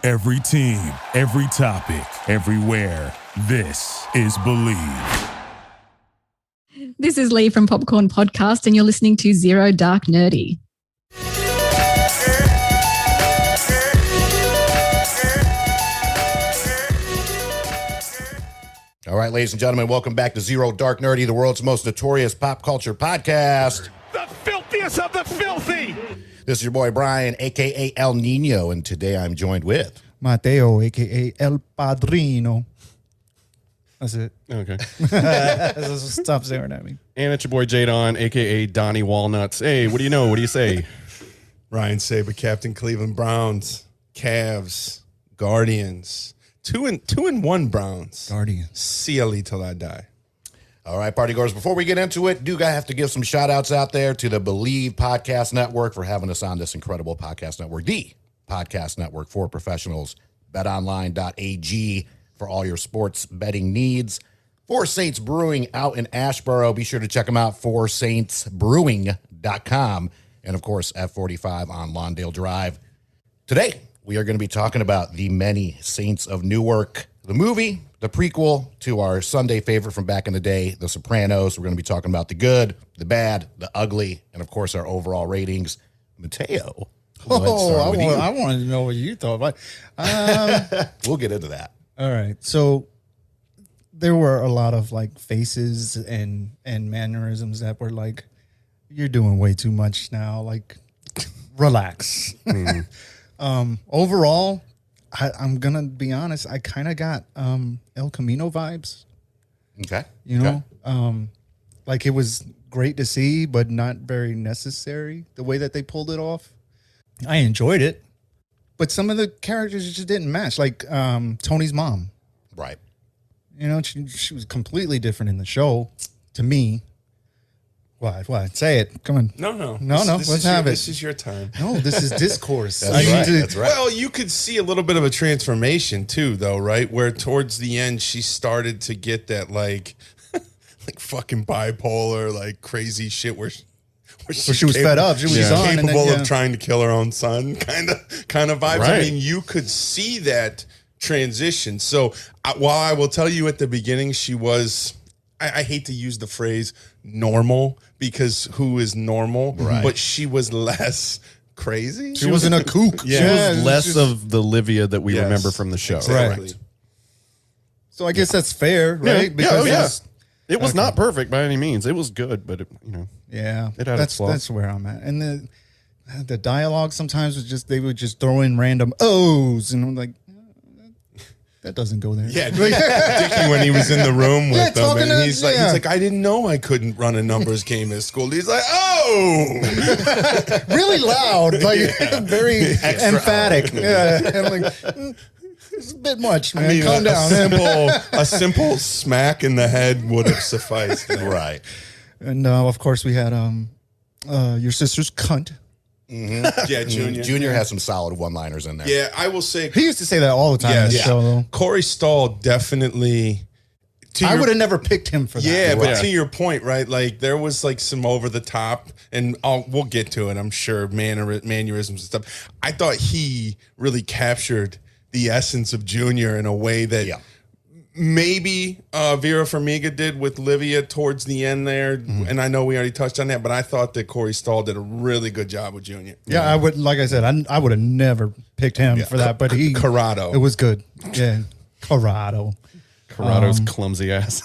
Every team, every topic, everywhere. This is Believe. This is Lee from Popcorn Podcast, and you're listening to Zero Dark Nerdy. All right, ladies and gentlemen, welcome back to Zero Dark Nerdy, the world's most notorious pop culture podcast. The filthiest of the filthy. This is your boy Brian, a.k.a. El Nino, and today I'm joined with... Mateo, a.k.a. El Padrino. That's it. Okay. Stop staring at me. And it's your boy Jadon, a.k.a. Donnie Walnuts. Hey, what do you know? What do you say? Ryan Saber, Captain Cleveland Browns, Cavs, Guardians, two and one Browns. Guardians. CLE till I die. All right, party goers, before we get into it, do I have to give some shout outs out there to the Believe Podcast Network for having us on this incredible podcast network, the podcast network for professionals, betonline.ag for all your sports betting needs. Four Saints Brewing out in Asheboro. Be sure to check them out, foursaintsbrewing.com. And, of course, F45 on Lawndale Drive. Today, we are going to be talking about The Many Saints of Newark, the movie, the prequel to our Sunday favorite from back in the day, The Sopranos. We're going to be talking about the good, the bad, the ugly, and, of course, our overall ratings. Mateo. I wanted to know what you thought about. We'll get into that. All right. So there were a lot of like faces and mannerisms that were like, you're doing way too much now. Like, relax. Overall, I'm going to be honest. I kind of got El Camino vibes. Okay. You know, like it was great to see, but not very necessary the way that they pulled it off. I enjoyed it, but some of the characters just didn't match. Like Tony's mom, Right. you know, she was completely different in the show to me. Why? Say it. Come on. No. Let's have it. This is your time. No, this is discourse. That's right. That's right. Well, you could see a little bit of a transformation too, though, right? Where towards the end, she started to get that like fucking bipolar, like crazy shit where she was fed up. She was on, capable and then, of trying to kill her own son, kind of vibes. Right. I mean, you could see that transition. So while I will tell you at the beginning, she was, I hate to use the phrase normal because who is normal? Right. But she was less crazy. She wasn't a kook. She was less of the Livia that we remember from the show. Exactly. Right. So I guess that's fair, right? It was not perfect by any means. It was good, but it had its flaws. That's where I'm at. And the dialogue sometimes was just they would just throw in random O's, and I'm like, that doesn't go there. Yeah, Dickie when he was in the room with them, and he's like, I didn't know I couldn't run a numbers game at school. He's like, oh, really loud, like very emphatic. Yeah, I'm like, it's a bit much, man. I mean, calm down. A simple smack in the head would have sufficed. Right. And of course, we had your sister's cunt. Mm-hmm. Yeah, Junior has some solid one-liners in there. Yeah, I will say. He used to say that all the time in the show, though. Corey Stahl definitely. I would have never picked him for that. Yeah, but to your point, right? Like there was like some over the top, and we'll get to it. I'm sure mannerisms and stuff. I thought he really captured the essence of Junior in a way that maybe Vera Farmiga did with Livia towards the end there. And I know we already touched on that, but I thought that Corey Stahl did a really good job with Junior. Yeah, I would, like I said, I would have never picked him for that, but Corrado. It was good. Yeah, Corrado's clumsy ass.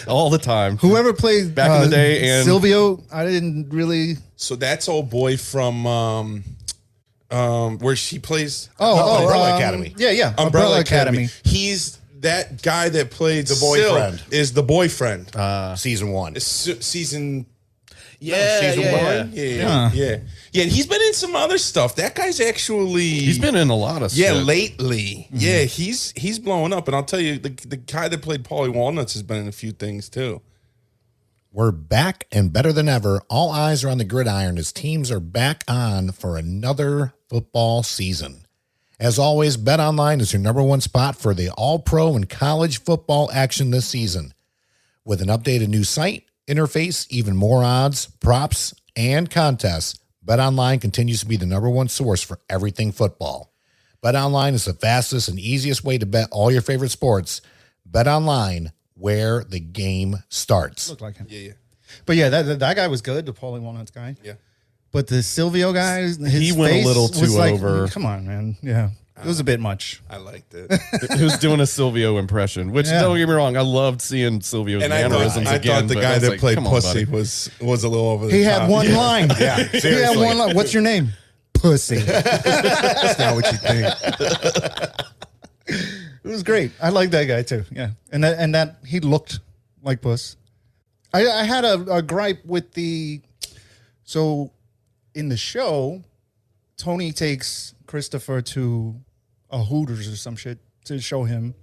All the time. Whoever played back in the day and Silvio, I didn't really. So that's old boy from where she plays Umbrella Academy. Yeah. Umbrella Academy. He's that guy that played the boyfriend. Is the boyfriend. Season 1. Season season 1. Yeah. And he's been in some other stuff. That guy's actually he's been in a lot of stuff. Lately. Yeah, he's blowing up. And I'll tell you, the guy that played Paulie Walnuts has been in a few things too. We're back and better than ever. All eyes are on the gridiron as teams are back on for another football season. As always, BetOnline is your number one spot for the all-pro and college football action this season. With an updated new site, interface, even more odds, props, and contests, BetOnline continues to be the number one source for everything football. BetOnline is the fastest and easiest way to bet all your favorite sports. BetOnline, where the game starts. Looked like him. Yeah. But yeah, that guy was good, the Paulie Walnuts guy. Yeah. But the Silvio guy, He went a little too over. Come on, man. Yeah. It was a bit much. I liked it. He was doing a Silvio impression, which don't get me wrong, I loved seeing Silvio's And mannerisms I again. thought the but guy I was that like, played come on, Pussy buddy. was a little over the He top. had one line. Yeah, He had seriously. one line. What's your name? Pussy. That's not what you think. It was great. I like that guy too. Yeah, and that he looked like Puss. I had a gripe with so in the show, Tony takes Christopher to a Hooters or some shit to show him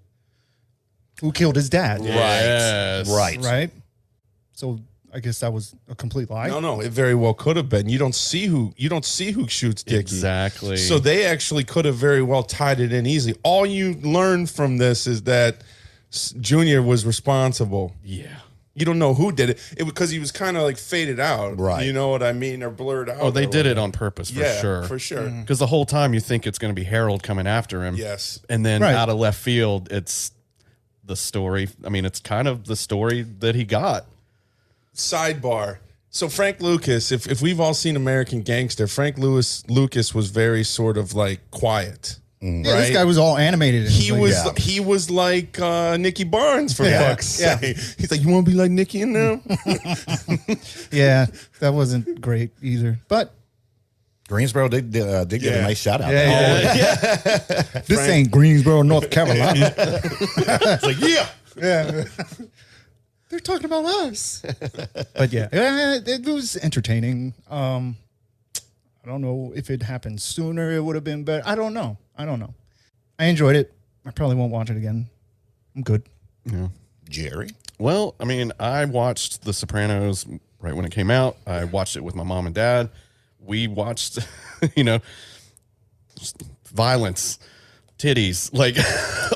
who killed his dad. Yes. Right. So I guess that was a complete lie. No, it very well could have been. You don't see who shoots Dickie. Exactly. So they actually could have very well tied it in easily. All you learn from this is that Junior was responsible. Yeah. You don't know who did it. Because he was kind of like faded out. Right. You know what I mean? Or blurred out. Oh, they or did it whatever. on purpose for Yeah, sure. for sure. Because the whole time you think it's going to be Harold coming after him. Yes. And then Right. out of left field, it's the story. I mean, it's kind of the story that he got. Sidebar. So Frank Lucas, if we've all seen American Gangster, Frank Lucas was very sort of like quiet. Yeah, right? this guy was all animated. He was like Nicky Barnes, for fuck's sake. He's like, you want to be like Nicky and them? Yeah, that wasn't great either. But Greensboro did get a nice shout out. this ain't Greensboro, North Carolina. It's like, yeah. Yeah. They're talking about us. But yeah, it was entertaining. I don't know if it happened sooner, it would have been better. I don't know. I enjoyed it. I probably won't watch it again. I'm good. Yeah. Jerry? Well, I mean, I watched The Sopranos right when it came out. I watched it with my mom and dad. We watched, just violence, titties, like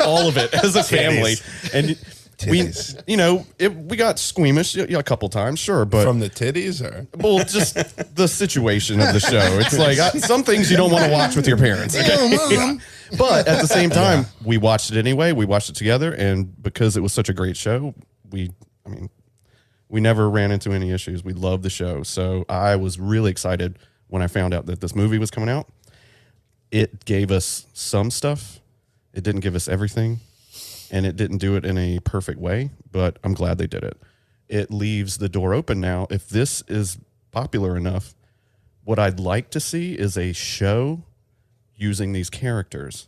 all of it as a family. And Titties. we got squeamish a couple times, sure, but From the titties or? well, just the situation of the show. It's like some things you don't want to watch with your parents. Okay? But at the same time, we watched it anyway. We watched it together, and because it was such a great show, we never ran into any issues. We loved the show, so I was really excited when I found out that this movie was coming out. It gave us some stuff. It didn't give us everything, and it didn't do it in a perfect way, but I'm glad they did it. It leaves the door open now. If this is popular enough, what I'd like to see is a show using these characters.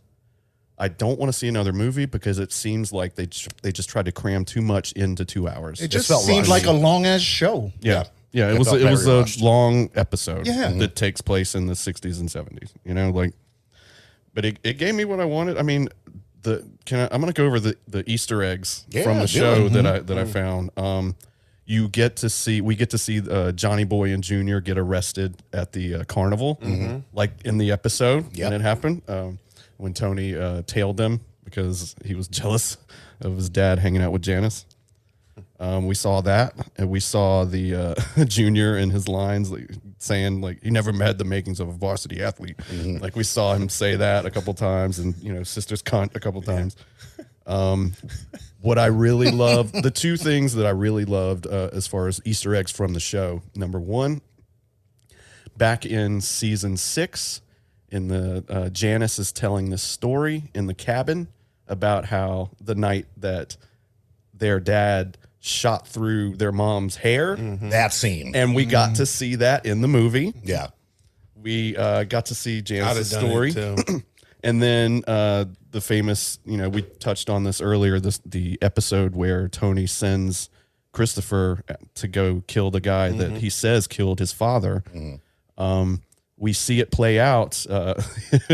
I don't want to see another movie because it seems like they just tried to cram too much into 2 hours. It just felt seemed rushed. like a long ass show. Yeah. It It was felt it was very a rushed. long episode Yeah. that takes place in the 60s and 70s, but it gave me what I wanted. I mean, I'm going to go over the Easter eggs from the do show it. that I found. We get to see Johnny Boy and Junior get arrested at the carnival, like in the episode when it happened, when Tony tailed them because he was jealous of his dad hanging out with Janice. We saw that, and we saw the Junior and his lines saying he never met the makings of a varsity athlete. Like we saw him say that a couple times, and sisters cunt a couple times. What I really loved, the two things that I really loved as far as Easter eggs from the show. Number one, back in season 6, in the Janice is telling this story in the cabin about how the night that their dad shot through their mom's hair, That scene. and we got to see that in the movie. Yeah. We got to see I'd have Janice's done story. it too. And then the famous, we touched on this earlier, the episode where Tony sends Christopher to go kill the guy that he says killed his father. We see it play out,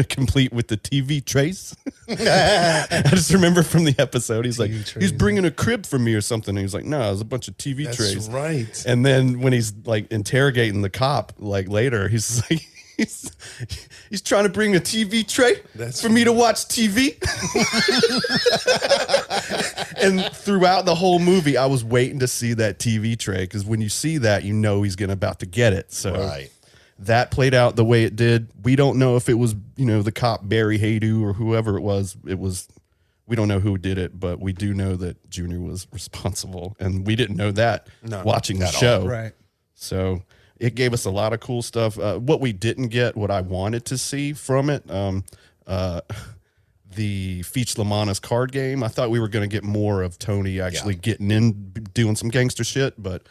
complete with the TV trace. I just remember from the episode, he's like, he's bringing a crib for me or something. And he's like, no, there's a bunch of TV That's trays. right. And then when he's interrogating the cop, later, he's like, he's trying to bring a TV tray for me to watch TV. And throughout the whole movie, I was waiting to see that TV tray because when you see that, he's about to get it. So Right. that played out the way it did. We don't know if it was, the cop Barry Haydu or whoever it was. We don't know who did it, but we do know that Junior was responsible, and we didn't know that watching the show. Right. So it gave us a lot of cool stuff. What we didn't get, what I wanted to see from it, the Feach Lamanna's card game. I thought we were going to get more of Tony actually getting in, doing some gangster shit, but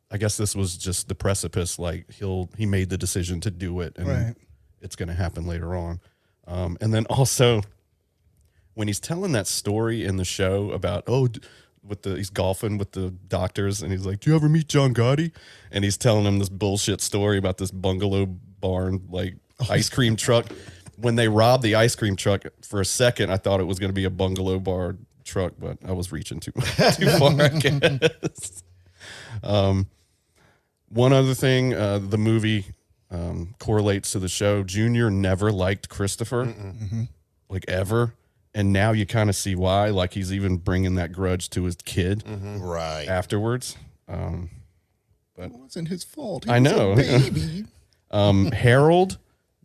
I guess this was just the precipice. Like he made the decision to do it, and it's going to happen later on. And then also when he's telling that story in the show about, he's golfing with the doctors, and he's like, "Do you ever meet John Gotti?" And he's telling him this bullshit story about this bungalow barn, like ice cream truck. When they robbed the ice cream truck, for a second, I thought it was going to be a bungalow bar truck, but I was reaching too far, I guess. One other thing, the movie correlates to the show. Junior never liked Christopher, like ever. And now you kind of see why. Like he's even bringing that grudge to his kid Right. afterwards. It wasn't his fault. He I was know. a baby. Harold,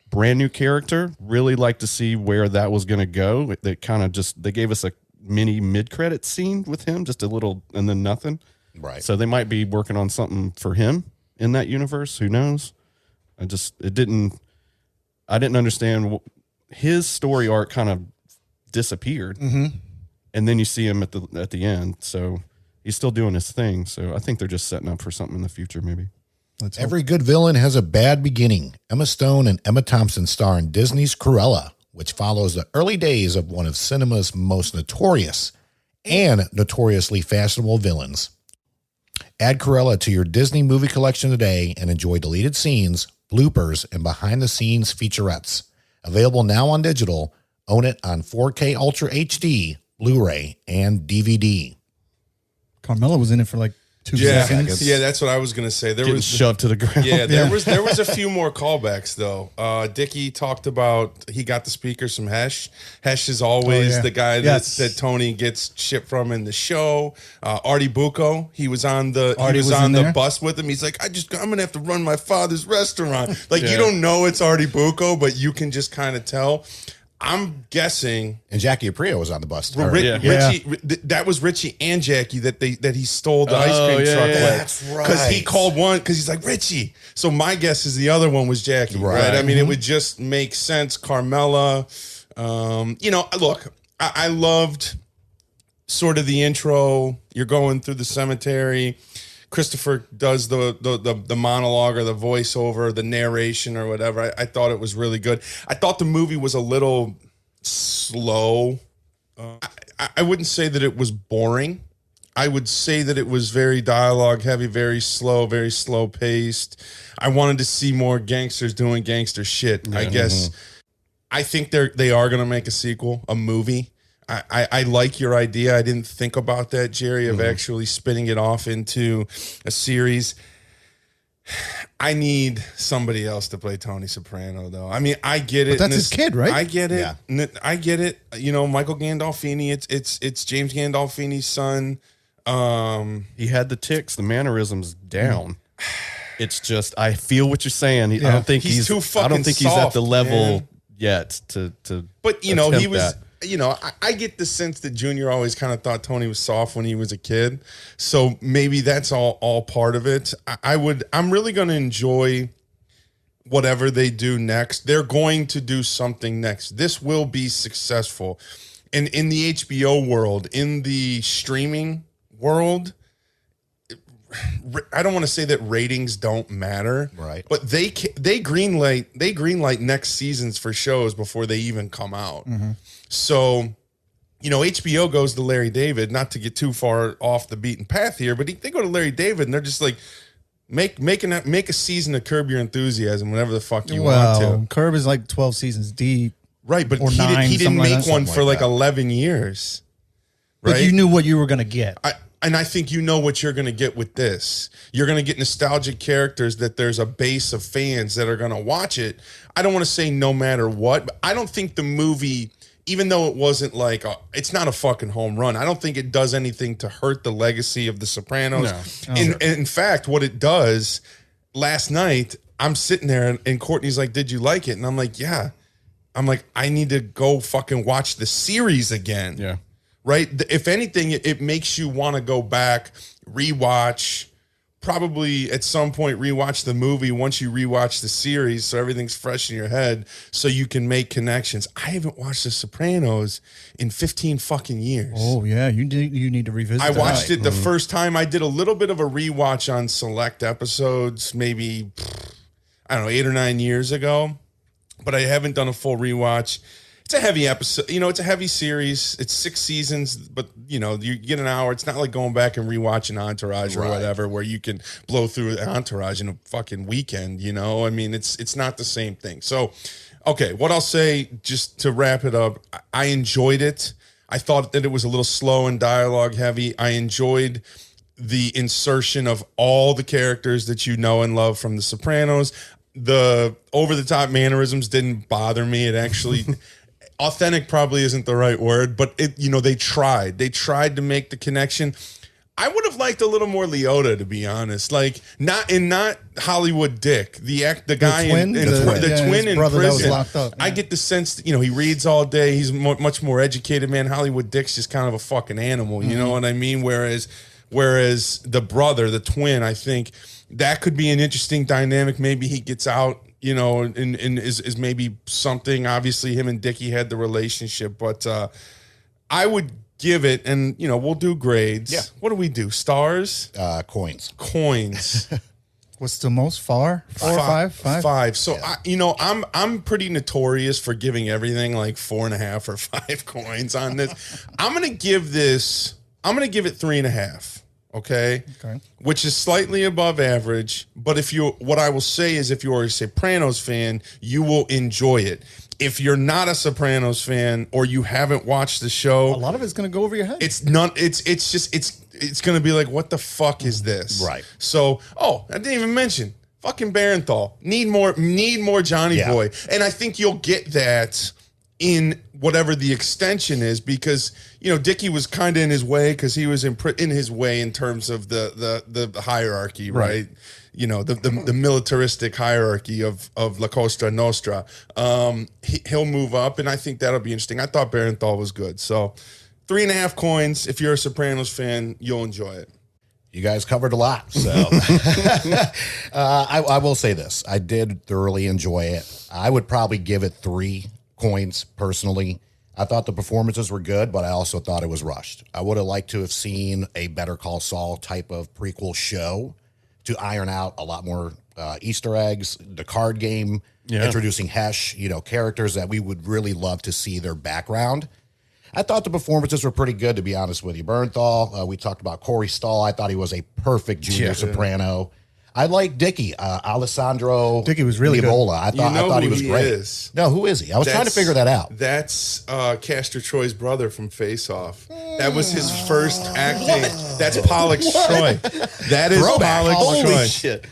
brand new character. Really like to see where that was going to go. They kind of they gave us a mini mid-credit scene with him, just a little, and then nothing. Right. So they might be working on something for him in that universe. Who knows? I didn't understand his story arc. Kind of disappeared, and then you see him at the end. So he's still doing his thing. So I think they're just setting up for something in the future, maybe. Every good villain has a bad beginning. Emma Stone and Emma Thompson star in Disney's Cruella, which follows the early days of one of cinema's most notorious and notoriously fashionable villains. Add Cruella to your Disney movie collection today and enjoy deleted scenes, bloopers, and behind-the-scenes featurettes. Available now on digital. Own it on 4K Ultra HD, Blu-ray, and DVD. Carmela was in it for like 2 seconds. Yeah, that's what I was gonna say. There Getting was shoved to the ground. Yeah, there was a few more callbacks though. Dickie talked about he got the speakers from Hesh. Hesh is always the guy that Tony gets shit from in the show. Artie Bucco, he was on the bus with him. He's like, I'm gonna have to run my father's restaurant. Like you don't know it's Artie Bucco, but you can just kind of tell. I'm guessing, and Jackie Aprio was on the bus. Richie, that was Richie and Jackie that he stole the ice cream truck. Yeah. That's right. Because he called one because he's like Richie. So my guess is the other one was Jackie. Right. I mean, it would just make sense. Carmela, look, I loved sort of the intro. You're going through the cemetery. Christopher does the monologue or the voiceover, the narration or whatever. I thought it was really good. I thought the movie was a little slow. I wouldn't say that it was boring. I would say that it was very dialogue heavy, very slow paced. I wanted to see more gangsters doing gangster shit. I guess. I think they are going to make a sequel, a movie. I like your idea. I didn't think about that, Jerry, of actually spinning it off into a series. I need somebody else to play Tony Soprano, though. I mean, I get it. But that's his kid, right? I get it. Yeah. I get it. Michael Gandolfini. It's James Gandolfini's son. He had the tics, the mannerisms down. It's just I feel what you're saying. I don't think he's too fucking I don't think he's soft, at the level man. yet to. But he was. That. I get the sense that Junior always kind of thought Tony was soft when he was a kid. So maybe that's all part of it. I'm really going to enjoy whatever they do next. They're going to do something next. This will be successful. And in the HBO world, in the streaming world, I don't want to say that ratings don't matter, right? But they greenlight next seasons for shows before they even come out. So, HBO goes to Larry David, not to get too far off the beaten path here, but they go to Larry David and they're just like, make a season of Curb Your Enthusiasm, whatever the fuck you want to. Curb is like 12 seasons deep. Right, but or he didn't make one for like 11 years. Right? But you knew what you were going to get. And I think you know what you're going to get with this. You're going to get nostalgic characters that there's a base of fans that are going to watch it. I don't want to say no matter what, but I don't think the movie, even though it wasn't like, it's not a fucking home run. I don't think it does anything to hurt the legacy of The Sopranos. No. In fact, what it does, last night, I'm sitting there and Courtney's like, did you like it? And I'm like, yeah. I'm like, I need to go fucking watch the series again. Yeah. Right? If anything, it makes you want to go back, rewatch, probably at some point rewatch the movie once you rewatch the series so everything's fresh in your head so you can make connections. I haven't watched The Sopranos in 15 fucking years. Oh yeah, you need to revisit. I that. watched it the first time. I did a little bit of a rewatch on select episodes, maybe, I don't know, 8 or 9 years ago, but I haven't done a full rewatch. It's a heavy episode, it's a heavy series. It's 6 seasons, but you get an hour. It's not like going back and rewatching Entourage or whatever, where you can blow through Entourage in a fucking weekend. I mean, it's not the same thing. So, okay, what I'll say just to wrap it up, I enjoyed it. I thought that it was a little slow and dialogue heavy. I enjoyed the insertion of all the characters that you know and love from The Sopranos. The over-the-top mannerisms didn't bother me. It actually... Authentic probably isn't the right word, but they tried. They tried to make the connection. I would have liked a little more Leota, to be honest. Like not Hollywood Dick, the guy the twin, the twin in brother prison. That was locked up. Yeah. I get the sense that, he reads all day. He's much more educated, man. Hollywood Dick's just kind of a fucking animal. You know what I mean? Whereas the brother, the twin, I think that could be an interesting dynamic. Maybe he gets out. And is maybe something. Obviously, him and Dickie had the relationship, but I would give it, and we'll do grades. Yeah. What do we do? Stars? Coins. Coins. What's the most? 4 or 5? 5. So I'm pretty notorious for giving everything like 4.5 or 5 coins on this. I'm gonna give it 3.5. Okay, which is slightly above average. But what I will say is, if you're a Sopranos fan, you will enjoy it. If you're not a Sopranos fan or you haven't watched the show, a lot of it's going to go over your head. It's not. It's going to be like, what the fuck is this? Right. So, I didn't even mention fucking Barenthal. Need more Johnny Boy, and I think you'll get that in whatever the extension is, because Dickie was kind of in his way because he was in his way in terms of the hierarchy, right? The militaristic hierarchy of La Costa Nostra. He'll move up, and I think that'll be interesting. I thought Barenthal was good, so 3.5 coins. If you're a Sopranos fan, you'll enjoy it. You guys covered a lot, so I will say this: I did thoroughly enjoy it. I would probably give it 3 coins personally. I thought the performances were good, but I also thought it was rushed. I would have liked to have seen a Better Call Saul type of prequel show to iron out a lot more Easter eggs, the card game, introducing Hesh, characters that we would really love to see their background. I thought the performances were pretty good, to be honest with you. Bernthal, we talked about Corey Stahl. I thought he was a perfect junior soprano. I like Dickie, Alessandro. Dickie was really good. I thought he was great. Is. No, who is he? I was trying to figure that out. That's Castor Troy's brother from Face Off. That was his first acting. That's Pollux Troy. That is Pollux Troy. Shit.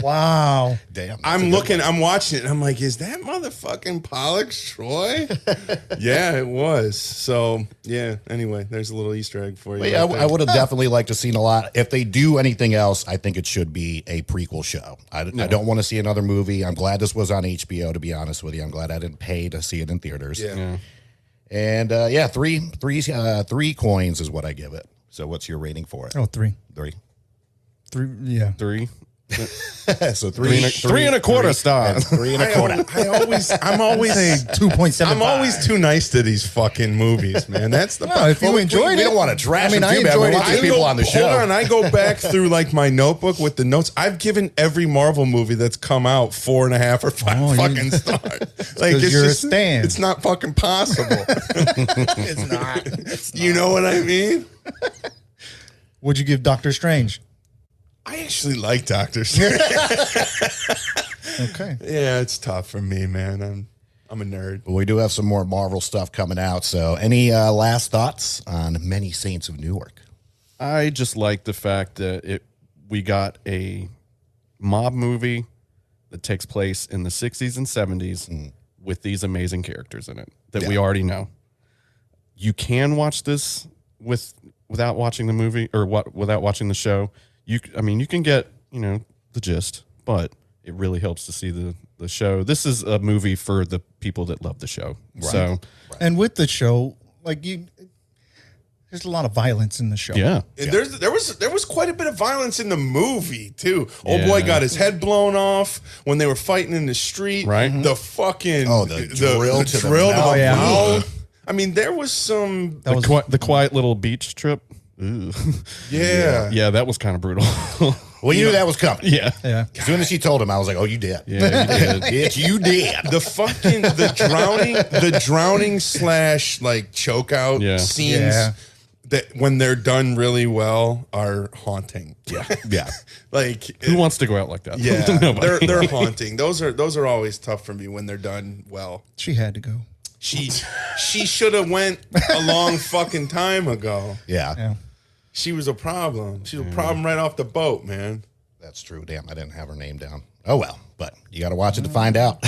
Wow. Damn. I'm watching it, and I'm like, is that motherfucking Pollux Troy? Yeah, it was. So, anyway, there's a little Easter egg for you. But I would have definitely liked to have seen a lot. If they do anything else, I think it should be a prequel show. I don't want to see another movie. I'm glad this was on HBO, to be honest with you. I'm glad I didn't pay to see it in theaters. Yeah. And three coins is what I give it. So what's your rating for it? Oh, 3. 3. 3, yeah. 3. So 3.25 stars. 3.25. I'm always Say 2.75. I'm always too nice to these fucking movies, man. That's the No, if you enjoyed We it, don't want to trash I mean, them I too bad. enjoyed We it want too. these people on the show. Hold on, I go back through like my notebook with the notes. I've given every Marvel movie that's come out 4.5 or 5 fucking stars. Like it's you're a just, stan. it's not fucking possible. It's not. You know what I mean? Would you give Doctor Strange? I actually like Doctor Strange. Okay. Yeah, it's tough for me, man. I'm a nerd. But we do have some more Marvel stuff coming out. So any last thoughts on Many Saints of Newark? I just like the fact that we got a mob movie that takes place in the 60s and 70s with these amazing characters in it that we already know. You can watch this without watching the movie or without watching the show. You can get, the gist, but it really helps to see the show. This is a movie for the people that love the show. Right. So, and with the show, like there's a lot of violence in the show. yeah. There was quite a bit of violence in the movie too. Old boy got his head blown off when they were fighting in the street. Right. The fucking the drill to the mouth. I mean, there was some. The quiet little beach trip. Ooh. Yeah, that was kind of brutal. We knew that was coming. Yeah. As soon as she told him, I was like, "Oh, you did. Yeah, you did. Bitch, you did." The drowning slash like choke out scenes that when they're done really well are haunting. Yeah. Like who wants to go out like that? Yeah, Nobody. they're haunting. Those are always tough for me when they're done well. She had to go. She should have went a long fucking time ago. Yeah. She was a problem. She was a problem right off the boat, man. That's true. Damn, I didn't have her name down. Oh, well, but you got to watch it to find out.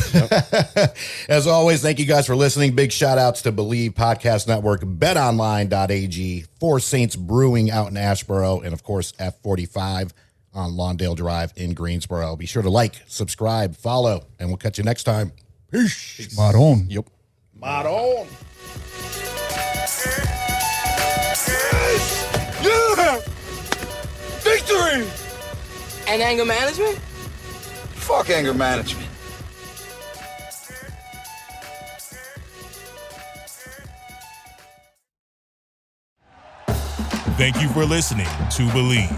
As always, thank you guys for listening. Big shout outs to Believe Podcast Network, betonline.ag, Four Saints Brewing out in Ashboro, and of course, F45 on Lawndale Drive in Greensboro. Be sure to like, subscribe, follow, and we'll catch you next time. Peace. Spot on. Yep. Spot on. Yeah! Victory! And anger management? Fuck anger management. Thank you for listening to Believe.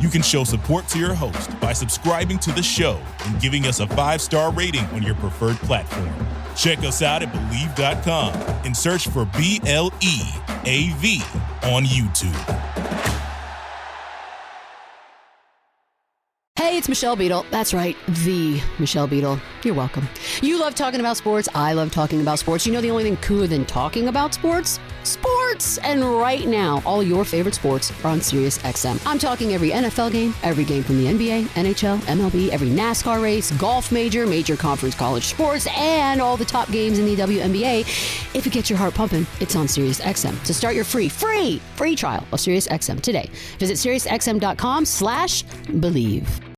You can show support to your host by subscribing to the show and giving us a 5-star rating on your preferred platform. Check us out at Believe.com and search for BLEAV on YouTube. Hey, it's Michelle Beadle. That's right, the Michelle Beadle. You're welcome. You love talking about sports. I love talking about sports. You know the only thing cooler than talking about sports? Sports! And right now, all your favorite sports are on Sirius XM. I'm talking every NFL game, every game from the NBA, NHL, MLB, every NASCAR race, golf major conference college sports, and all the top games in the WNBA. If it gets your heart pumping, it's on Sirius XM. To start your free trial of Sirius XM today, visit SiriusXM.com/believe.